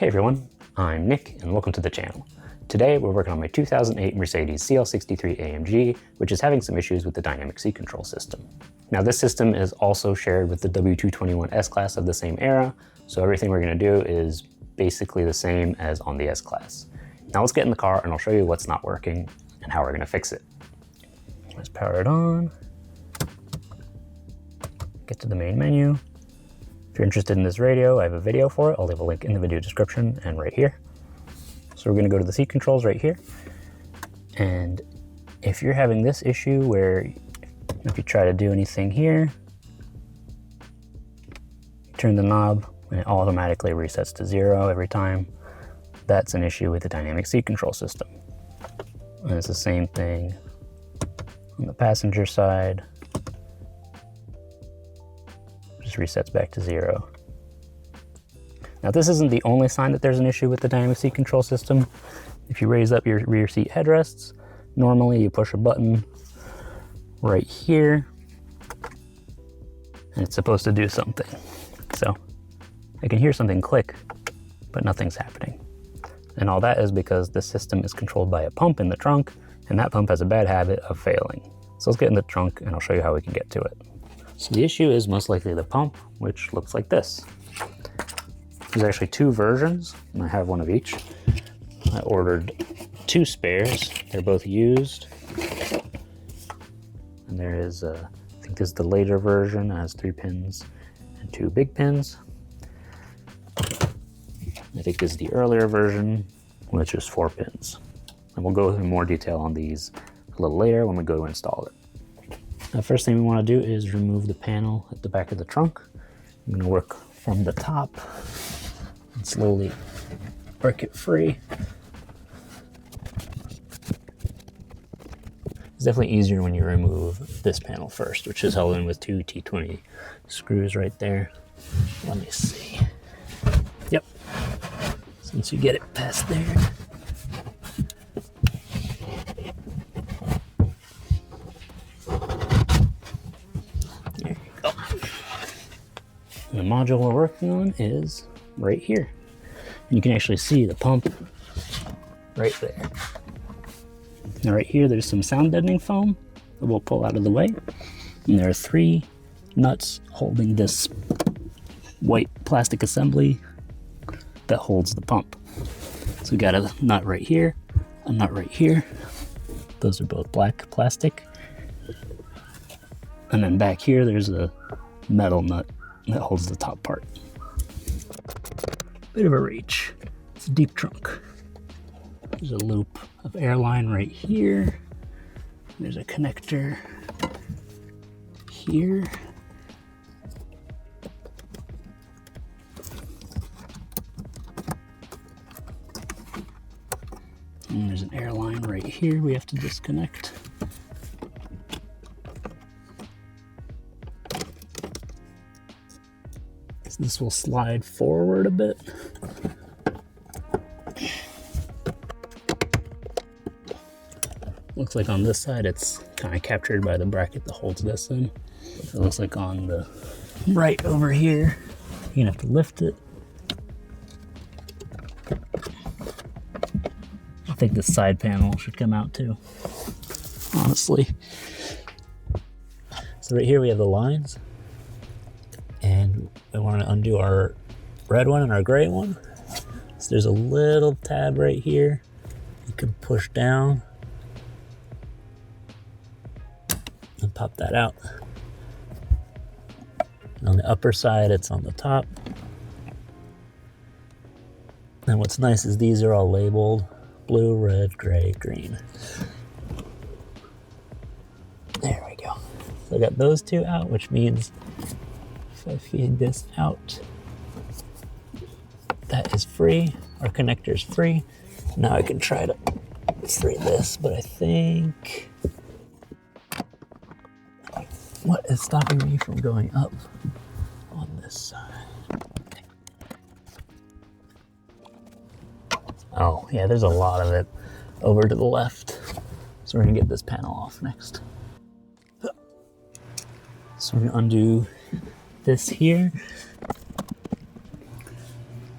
Hey everyone, I'm Nick and welcome to the channel. Today we're working on my 2008 Mercedes CL63 AMG, which is having some issues with the dynamic seat control system. Now this system is also shared with the W221 S-Class of the same era, so everything we're going to do is basically the same as on the S-Class. Now let's get in the car and I'll show you what's not working and how we're going to fix it. Let's power it on. Get to the main menu. If you're interested in this radio, I have a video for it. I'll leave a link in the video description and right here. So we're going to go to the seat controls right here. And if you're having this issue where if you try to do anything here, you turn the knob and it automatically resets to 0 every time, that's an issue with the dynamic seat control system. And it's the same thing on the passenger side. Just resets back to 0. Now this isn't the only sign that there's an issue with the dynamic seat control system. If you raise up your rear seat headrests, normally you push a button right here and it's supposed to do something. So I can hear something click, but nothing's happening. And all that is because the system is controlled by a pump in the trunk, and that pump has a bad habit of failing. So let's get in the trunk and I'll show you how we can get to it. So the issue is most likely the pump, which looks like this. There's actually 2 versions, and I have one of each. I ordered 2 spares. They're both used. And there is, I think this is the later version. It has 3 pins and 2 big pins. I think this is the earlier version, which is 4 pins. And we'll go into more detail on these a little later when we go to install it. Now, first thing we want to do is remove the panel at the back of the trunk. I'm going to work from the top and slowly work it free. It's definitely easier when you remove this panel first, which is held in with 2 T20 screws right there. Let me see. Yep. Once you get it past there, the module we're working on is right here. And you can actually see the pump right there. Now right here, there's some sound deadening foam that we'll pull out of the way. And there are 3 nuts holding this white plastic assembly that holds the pump. So we got a nut right here, a nut right here. Those are both black plastic. And then back here, there's a metal nut that holds the top part. Bit of a reach. It's a deep trunk. There's a loop of air line right here. There's a connector here. And there's an air line right here we have to disconnect. This will slide forward a bit. Looks like on this side it's kind of captured by the bracket that holds this in. It looks like on the right over here, you're gonna have to lift it. I think this side panel should come out too, honestly. So right here we have the lines. And we want to undo our red one and our gray one. So there's a little tab right here. You can push down and pop that out. And on the upper side, it's on the top. And what's nice is these are all labeled blue, red, gray, green. There we go. So I got those 2 out, which means if I feed this out, that is free. Our connector is free. Now I can try to free this, but I think what is stopping me from going up on this side? Oh, yeah, there's a lot of it over to the left. So we're gonna get this panel off next. So we're gonna undo this here.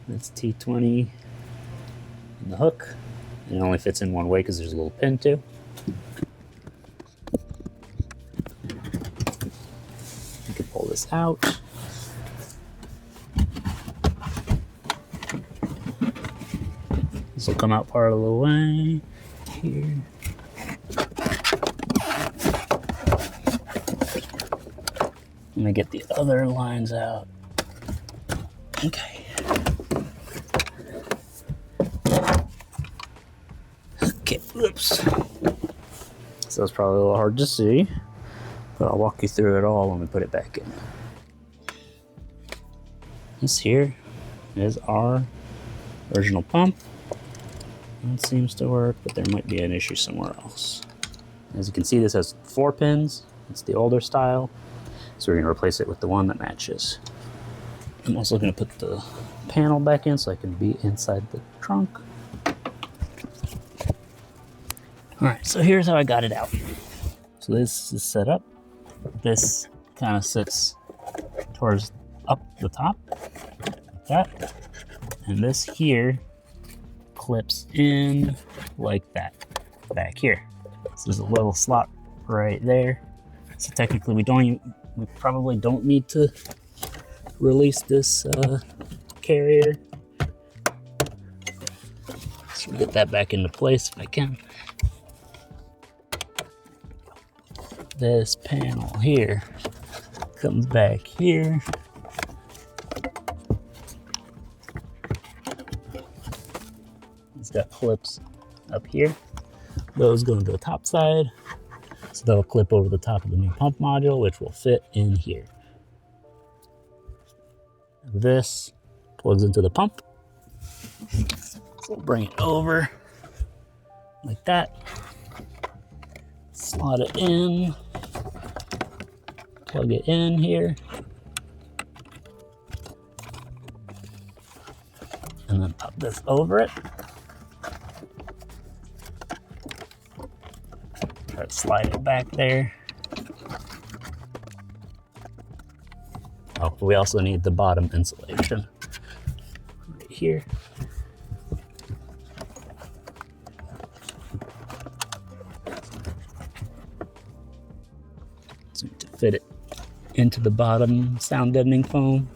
That's T20 in the hook. And it only fits in one way because there's a little pin too. You can pull this out. This will come out part of the way here. Let me get the other lines out. Okay. Okay, oops. So it's probably a little hard to see, but I'll walk you through it all when we put it back in. This here is our original pump. That seems to work, but there might be an issue somewhere else. As you can see, this has 4 pins. It's the older style. So we're going to replace it with the one that matches. I'm also going to put the panel back in so I can be inside the trunk. Alright, so here's how I got it out. So this is set up. This kind of sits towards up the top, like that. And this here clips in like that, back here. So there's a little slot right there. So technically we probably don't need to release this carrier. So get that back into place if I can. This panel here comes back here. It's got clips up here. Those go into the top side. So that'll clip over the top of the new pump module, which will fit in here. This plugs into the pump. So we'll bring it over like that. Slot it in. Plug it in here. And then pop this over it. Try to slide it back there. Oh, but we also need the bottom insulation right here. So to fit it into the bottom sound deadening foam.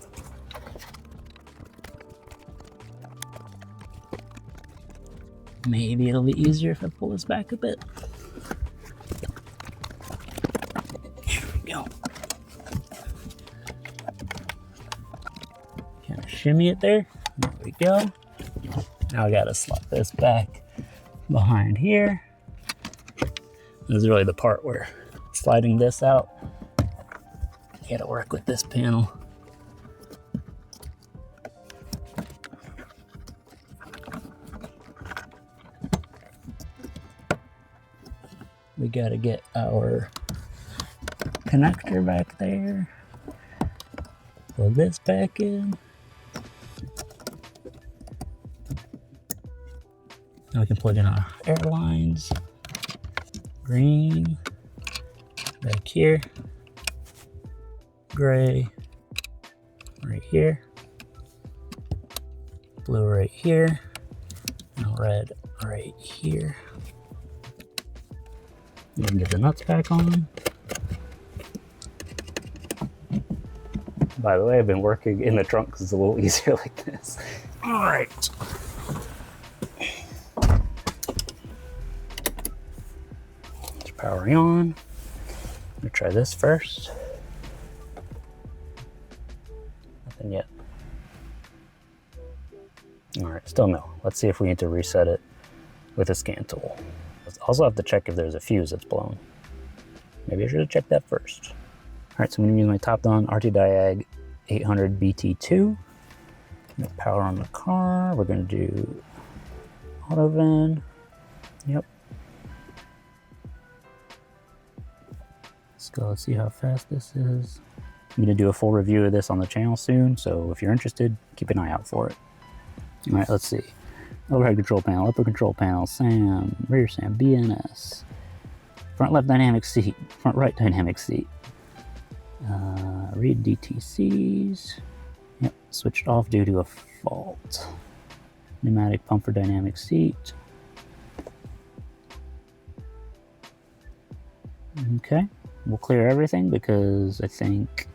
Maybe it'll be easier if I pull this back a bit. Kind of shimmy it there. There we go. Now I gotta slot this back behind here. This is really the part where sliding this out, you gotta work with this panel. We gotta get our connector back there. Plug this back in. Now we can plug in our air lines. Green back here. Gray right here. Blue right here. And red right here. We can get the nuts back on. By the way, I've been working in the trunk because it's a little easier like this. All right. It's powering on. I'm gonna try this first. Nothing yet. All right, still no. Let's see if we need to reset it with a scan tool. Also have to check if there's a fuse that's blown. Maybe I should have checked that first. All right, so I'm gonna use my top-down RT Diag 800 BT2. Power on the car. We're gonna do auto vent. Yep. Let's go, let's see how fast this is. I'm gonna do a full review of this on the channel soon, so if you're interested, keep an eye out for it. All right, let's see. Overhead control panel, upper control panel, SAM, rear SAM, BNS, front left dynamic seat, front right dynamic seat. Read DTCs, Yep, switched off due to a fault. Pneumatic pump for dynamic seat. Okay, we'll clear everything because I think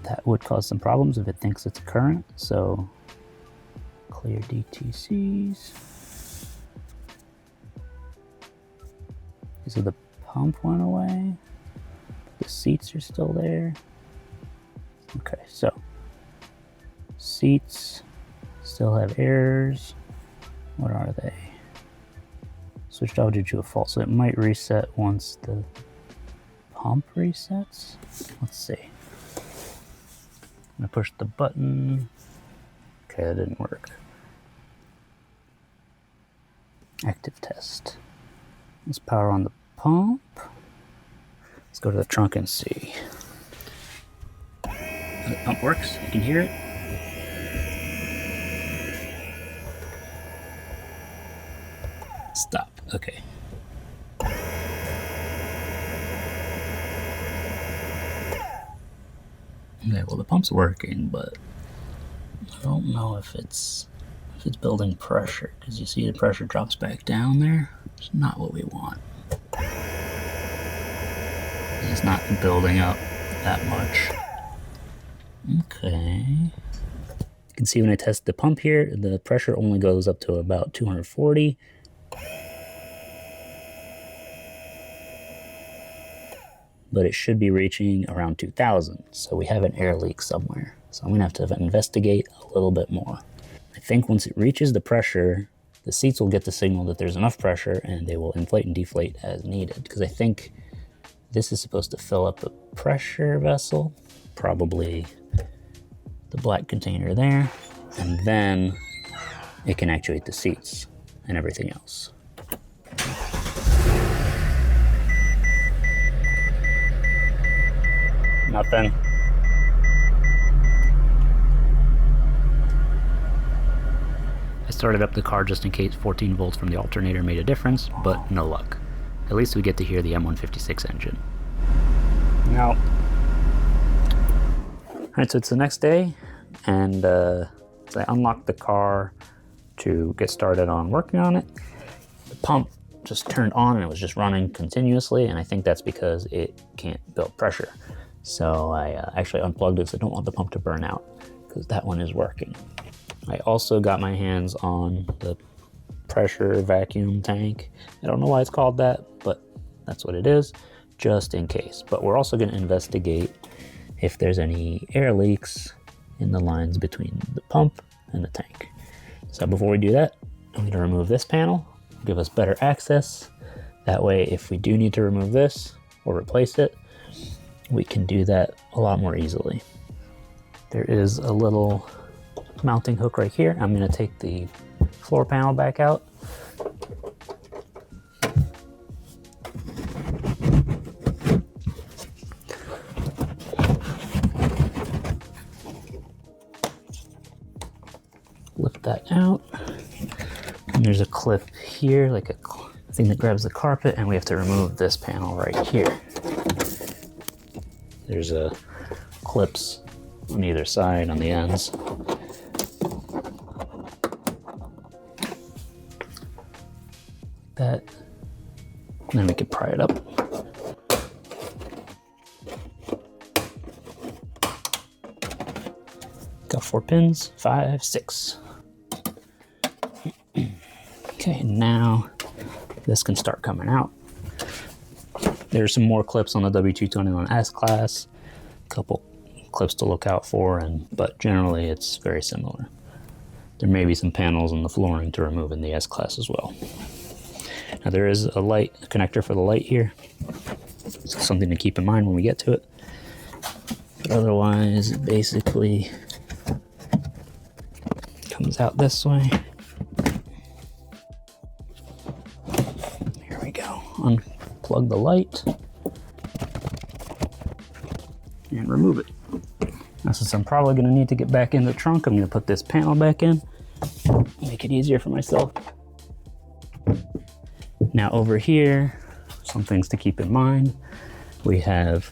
that would cause some problems if it thinks it's current. So clear DTCs. So the pump went away. The seats are still there. Okay, so seats still have errors. What are they? Switched off due to a fault, so it might reset once the pump resets. Let's see. I'm gonna push the button. Okay, that didn't work. Active test. Let's power on the pump. Let's go to the trunk and see. The pump works, you can hear it. Stop, okay. Okay, well the pump's working, but I don't know if it's building pressure, because you see the pressure drops back down there. It's not what we want. It's not building up that much. Okay. You can see when I test the pump here, the pressure only goes up to about 240. But it should be reaching around 2000. So we have an air leak somewhere. So I'm gonna have to investigate a little bit more. I think once it reaches the pressure, the seats will get the signal that there's enough pressure and they will inflate and deflate as needed. Because I think this is supposed to fill up the pressure vessel, probably the black container there, and then it can actuate the seats and everything else. Nothing. I started up the car just in case 14 volts from the alternator made a difference, but no luck. At least we get to hear the M156 engine. Now, alright, so it's the next day, and so I unlocked the car to get started on working on it. The pump just turned on and it was just running continuously, and I think that's because it can't build pressure. So I actually unplugged it because I don't want the pump to burn out, because that one is working. I also got my hands on the pressure vacuum tank. I don't know why it's called that, but that's what it is, just in case. But we're also going to investigate if there's any air leaks in the lines between the pump and the tank. So before we do that, I'm going to remove this panel, give us better access. That way, if we do need to remove this or replace it, we can do that a lot more easily. There is a little mounting hook right here. I'm going to take the floor panel back out. Lift that out. And there's a clip here, like a thing that grabs the carpet, and we have to remove this panel right here. There's clips on either side on the ends. That, and then we can pry it up. Got 4 pins, 5, 6. Okay, now this can start coming out. There's some more clips on the W221 S-Class, a couple clips to look out for, but generally it's very similar. There may be some panels on the flooring to remove in the S-Class as well. Now there is a light, a connector for the light here. So something to keep in mind when we get to it. But otherwise, it basically comes out this way. Here we go. Unplug the light and remove it. Now, since I'm probably going to need to get back in the trunk, I'm going to put this panel back in, make it easier for myself. Now over here, some things to keep in mind. We have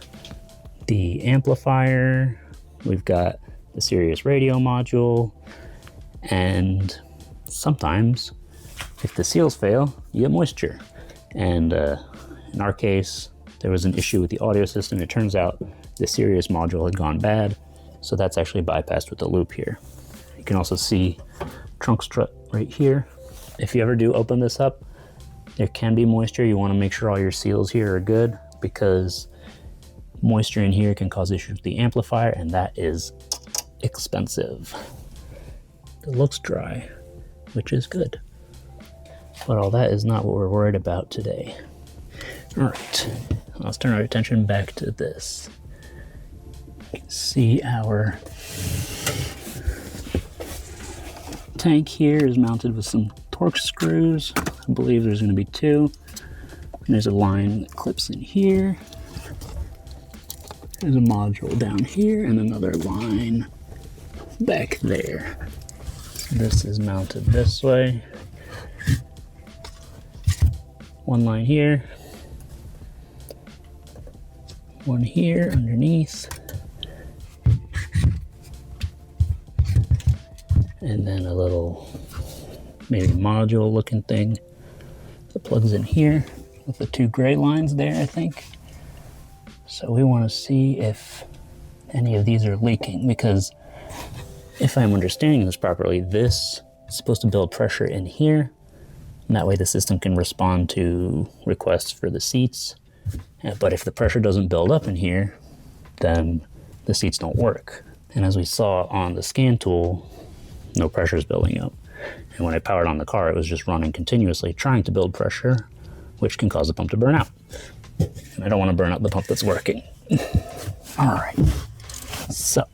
the amplifier, we've got the Sirius radio module, and sometimes if the seals fail, you get moisture. And in our case, there was an issue with the audio system. It turns out the Sirius module had gone bad, so that's actually bypassed with the loop here. You can also see trunk strut right here. If you ever do open this up, there can be moisture. You want to make sure all your seals here are good, because moisture in here can cause issues with the amplifier, and that is expensive. It looks dry, which is good. But all that is not what we're worried about today. All right, let's turn our attention back to this. You can see our tank here is mounted with some torque screws. I believe there's going to be 2. And there's a line that clips in here. There's a module down here and another line back there. This is mounted this way. One line here. One here underneath. And then a little maybe module looking thing that plugs in here with the 2 gray lines there, I think. So we want to see if any of these are leaking, because if I'm understanding this properly, this is supposed to build pressure in here, and that way the system can respond to requests for the seats. But if the pressure doesn't build up in here, then the seats don't work. And as we saw on the scan tool, no pressure is building up. And when I powered on the car, it was just running continuously, trying to build pressure, which can cause the pump to burn out. And I don't want to burn out the pump that's working. All right, so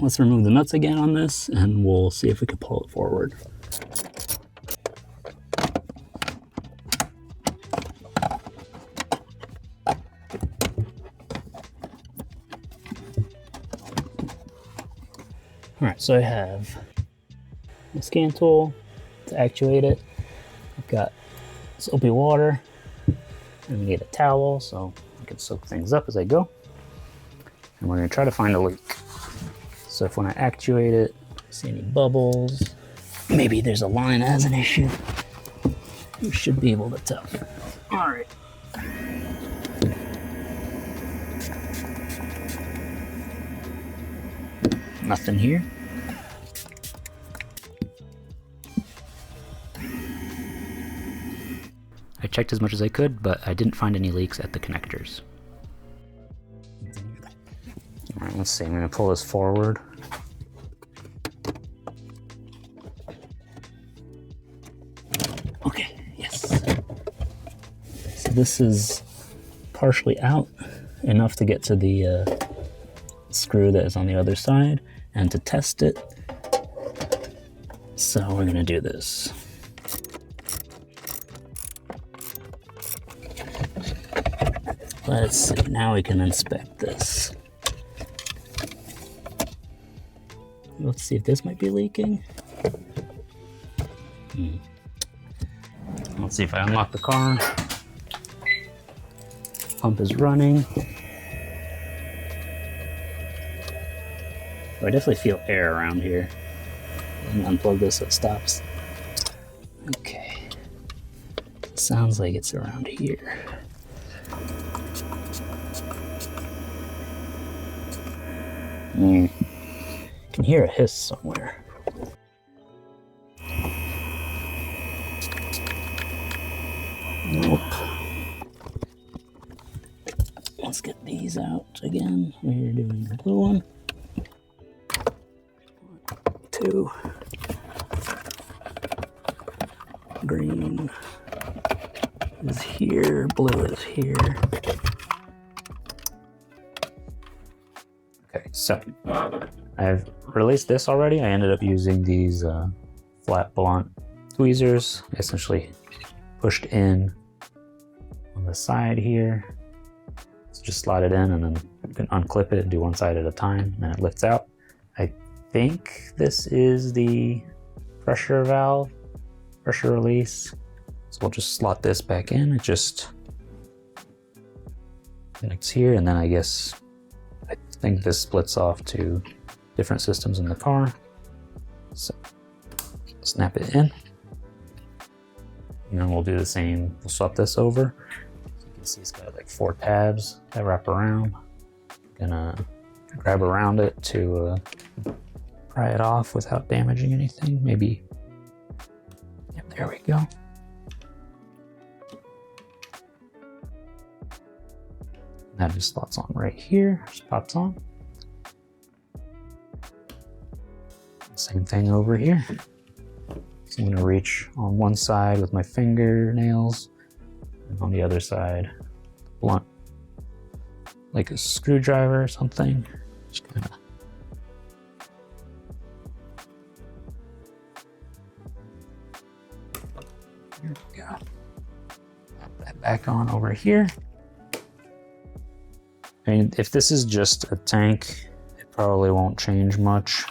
let's remove the nuts again on this, and we'll see if we can pull it forward. All right, so I have the scan tool to actuate it. I've got soapy water, and we need a towel so I can soak things up as I go. And we're gonna try to find a leak. So if when I actuate it, I see any bubbles, maybe there's a line that has an issue, you should be able to tell. All right. Nothing here. I checked as much as I could, but I didn't find any leaks at the connectors. All right, let's see, I'm gonna pull this forward. Okay, yes. So this is partially out, enough to get to the screw that is on the other side, and to test it. So we're gonna do this. Let's see, now we can inspect this. Let's see if this might be leaking. Let's see if I unlock the car. Pump is running. Oh, I definitely feel air around here. Let me unplug this so it stops. Okay. Sounds like it's around here. Can hear a hiss somewhere. Nope. Let's get these out again. We're doing the blue one. 2. Green is here, blue is here. Okay, so I've released this already. I ended up using these flat blunt tweezers, essentially pushed in on the side here. So just slide it in, and then you can unclip it and do one side at a time, and then it lifts out. I think this is the pressure valve, pressure release. So we'll just slot this back in. It just connects here, and then I think this splits off to different systems in the car. So snap it in. And then we'll do the same. We'll swap this over. So you can see it's got like 4 tabs that wrap around. Gonna grab around it to pry it off without damaging anything. Maybe, yep, there we go. That just slots on right here, just pops on. Same thing over here. So I'm gonna reach on one side with my fingernails, and on the other side, blunt, like a screwdriver or something. Just kinda. Here we go. Pop that back on over here. I mean, if this is just a tank, it probably won't change much.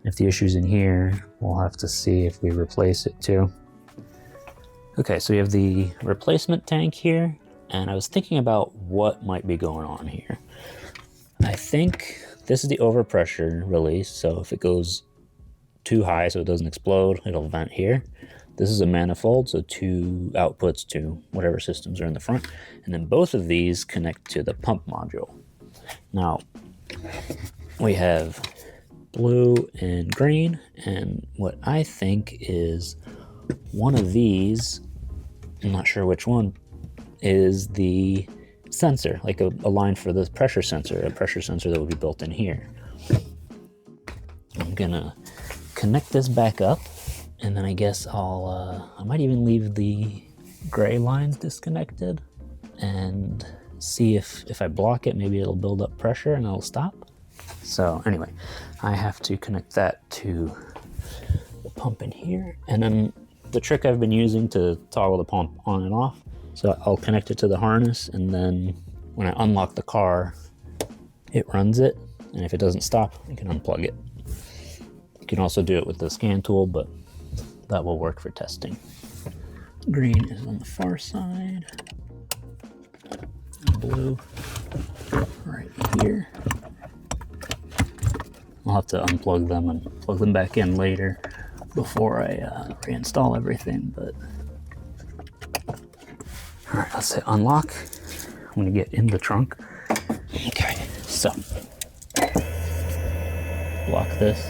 If the issue's in here, we'll have to see if we replace it too. Okay, so we have the replacement tank here, and I was thinking about what might be going on here. I think this is the overpressure release, so if it goes too high so it doesn't explode, it'll vent here. This is a manifold, so 2 outputs to whatever systems are in the front, and then both of these connect to the pump module. Now, we have blue and green, and what I think is one of these, I'm not sure which one, is the sensor, like a line for the pressure sensor, a pressure sensor that will be built in here. I'm gonna connect this back up, and then I guess I might even leave the gray lines disconnected and see if I block it, maybe it'll build up pressure and it'll stop. So anyway, I have to connect that to the pump in here. And then the trick I've been using to toggle the pump on and off, so I'll connect it to the harness, and then when I unlock the car, it runs it. And if it doesn't stop, I can unplug it. You can also do it with the scan tool, but that will work for testing. Green is on the far side. And blue right here. I'll have to unplug them and plug them back in later before I reinstall everything, but. All right, let's hit unlock. I'm gonna get in the trunk. Okay, so block this.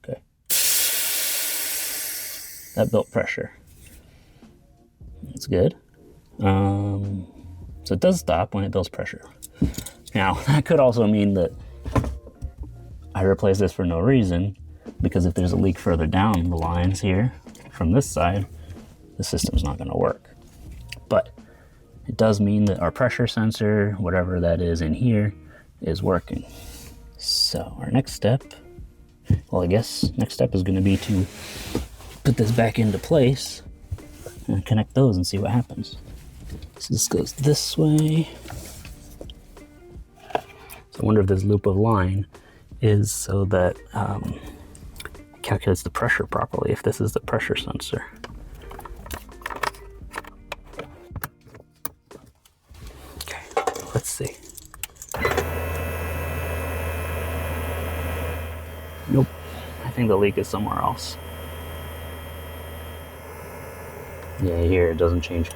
Okay. That built pressure. That's good. So it does stop when it builds pressure. Now, that could also mean that I replace this for no reason, because if there's a leak further down the lines here from this side, the system's not gonna work. But it does mean that our pressure sensor, whatever that is in here, is working. So our next step, well, I guess next step is gonna be to put this back into place and connect those and see what happens. So this goes this way. So I wonder if this loop of line is so that it calculates the pressure properly, if this is the pressure sensor. Okay, let's see. Nope, I think the leak is somewhere else. Yeah, here it doesn't change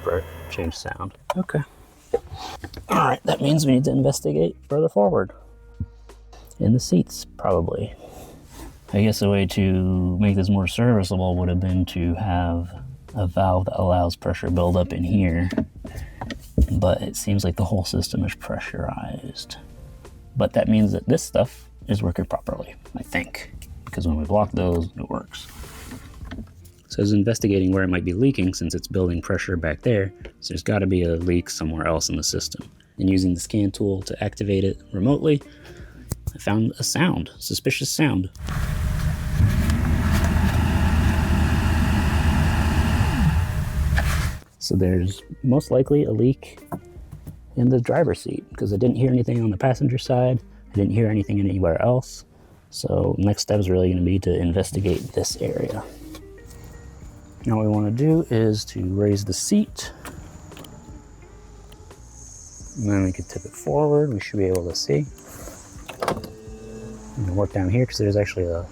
sound. Okay. All right, that means we need to investigate further forward. In the seats, probably. I guess a way to make this more serviceable would have been to have a valve that allows pressure buildup in here, but it seems like the whole system is pressurized. But that means that this stuff is working properly, I think, because when we block those, it works. So I was investigating where it might be leaking since it's building pressure back there, so there's got to be a leak somewhere else in the system. And using the scan tool to activate it remotely, I found a sound, suspicious sound. So there's most likely a leak in the driver's seat because I didn't hear anything on the passenger side. I didn't hear anything anywhere else. So next step is really going to be to investigate this area. Now what we want to do is to raise the seat. And then we can tip it forward. We should be able to see. And work down here because there's actually a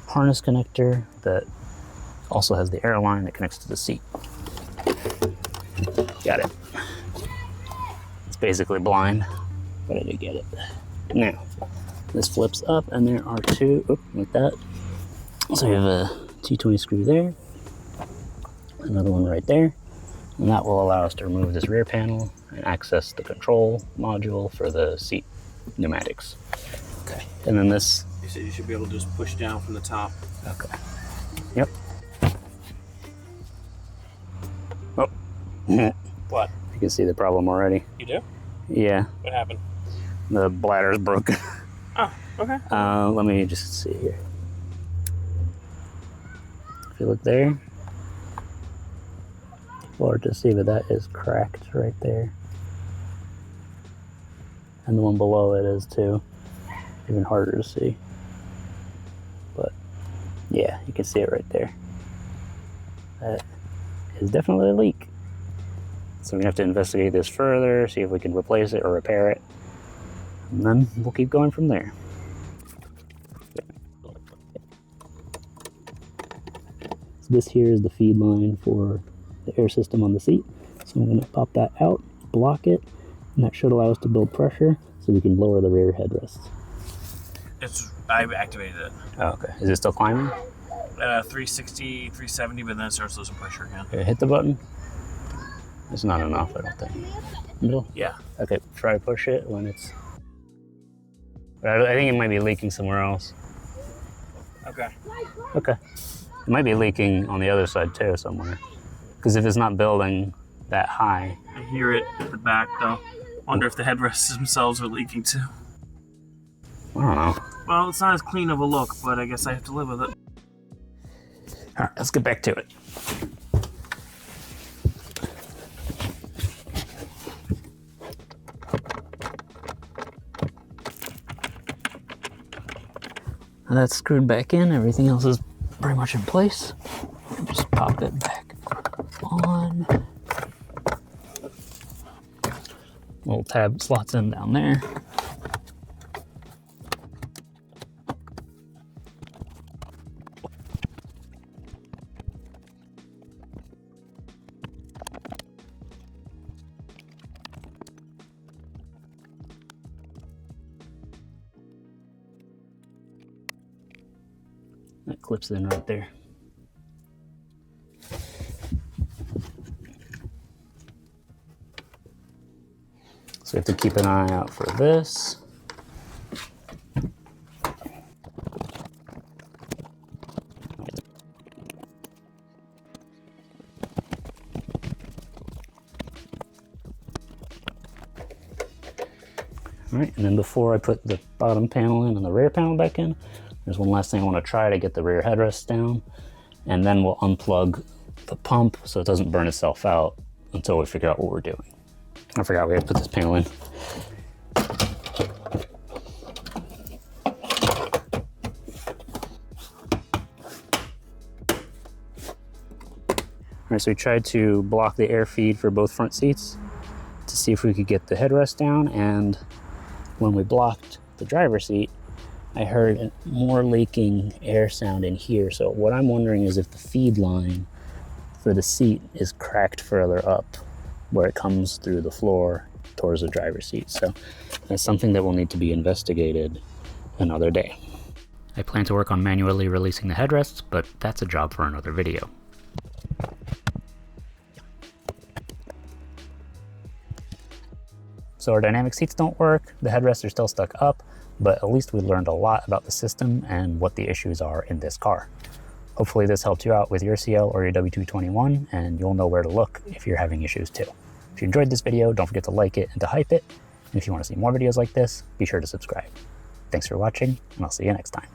harness connector that also has the air line that connects to the seat. Got it. It's basically blind, but I did get it. Now, this flips up and there are two, like that. So we have a T20 screw there, another one right there, and that will allow us to remove this rear panel and access the control module for the seat pneumatics. Okay, and then this... You said you should be able to just push down from the top. Okay. Yep. Oh. What? You can see the problem already. You do? Yeah. What happened? The bladder's broken. Oh, okay. Let me just see here. If you look there, hard to see, but that is cracked right there. And the one below it is too. Even harder to see. But yeah, you can see it right there. That is definitely a leak. So we have to investigate this further, see if we can replace it or repair it. And then we'll keep going from there. So this here is the feed line for the air system on the seat. So I'm going to pop that out, block it, and that should allow us to build pressure so we can lower the rear headrests. I activated it. Oh, okay. Is it still climbing? 360, 370, but then it starts losing pressure again. Okay, hit the button. It's not enough, I don't think. Middle? Yeah. Okay, try to push it when it's... I think it might be leaking somewhere else. Okay. Okay. It might be leaking on the other side too, somewhere. Because if it's not building that high... I hear it at the back, though. Wonder if the headrests themselves are leaking, too. I don't know. Well, it's not as clean of a look, but I guess I have to live with it. All right, let's get back to it. Now that's screwed back in. Everything else is pretty much in place. Just pop it back on. Little tab slots in down there. That clips in right there. So we have to keep an eye out for this. All right, and then before I put the bottom panel in and the rear panel back in, there's one last thing I want to try to get the rear headrest down, and then we'll unplug the pump so it doesn't burn itself out until we figure out what we're doing. I forgot we had to put this panel in. All right, so we tried to block the air feed for both front seats to see if we could get the headrest down, and when we blocked the driver's seat, I heard more leaking air sound in here. So what I'm wondering is if the feed line for the seat is cracked further up where it comes through the floor towards the driver's seat. So that's something that will need to be investigated another day. I plan to work on manually releasing the headrests, but that's a job for another video. So our dynamic seats don't work, the headrests are still stuck up, but at least we learned a lot about the system and what the issues are in this car. Hopefully this helped you out with your CL or your W221, and you'll know where to look if you're having issues too. If you enjoyed this video, don't forget to like it and to hype it. And if you want to see more videos like this, be sure to subscribe. Thanks for watching, and I'll see you next time.